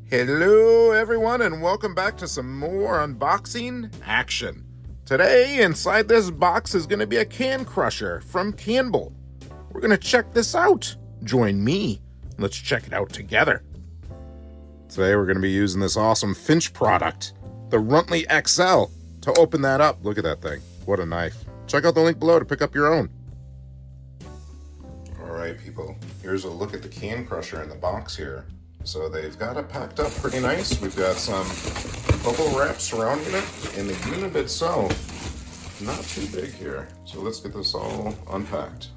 Hello everyone and welcome back to some more unboxing action. Today inside this box is going to be a can crusher from Kanbol. We're going to check this out. Join me. Let's check it out together. Today we're going to be using this awesome Finch product, the Runtley XL. To open that up, look at that thing. What a knife. Check out the link below to pick up your own. Alright people, here's a look at the can crusher in the box here. So they've got it packed up pretty nice. We've got some bubble wrap surrounding it, and the unit itself, not too big here. So let's get this all unpacked.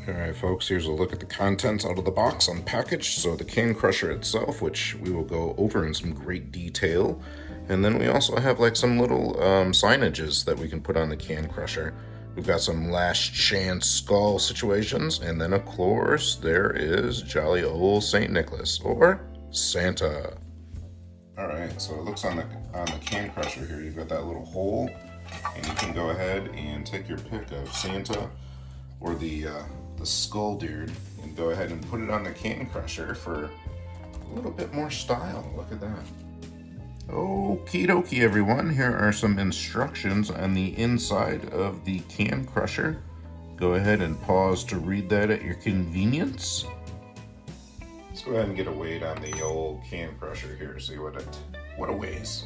Alright folks, here's a look at the contents out of the box unpackaged. So the can crusher itself, which we will go over in some great detail. And then we also have like some little signages that we can put on the can crusher. We've got some last chance skull situations, and then of course there is jolly old St. Nicholas, or Santa. Alright, so it looks on the can crusher here, you've got that little hole, and you can go ahead and take your pick of Santa or the skull dude, and go ahead and put it on the can crusher for a little bit more style. Look at that. Okie dokie everyone, here are some instructions on the inside of the can crusher. Go ahead and pause to read that at your convenience. Let's go ahead and get a weight on the old can crusher here, see what it weighs.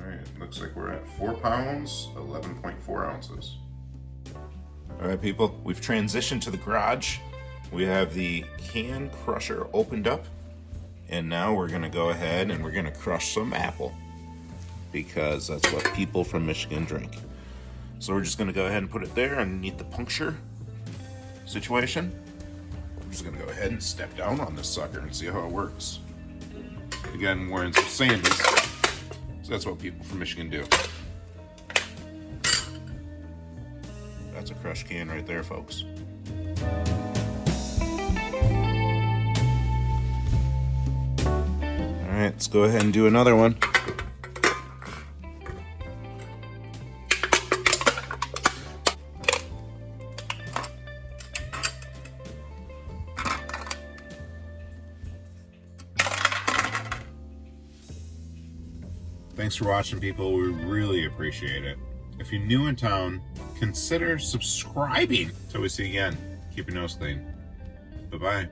Alright, looks like we're at 4 pounds, 11.4 ounces. Alright people, we've transitioned to the garage. We have the can crusher opened up. And now we're going to go ahead and we're going to crush some apple, because that's what people from Michigan drink. So we're just going to go ahead and put it there underneath the puncture situation. I'm just going to go ahead and step down on this sucker and see how it works. Again, I'm wearing some sandals, so that's what people from Michigan do. That's a crushed can right there, folks. Alright, let's go ahead and do another one. Thanks for watching, people. We really appreciate it. If you're new in town, consider subscribing. Till we see you again. Keep your nose clean. Bye-bye.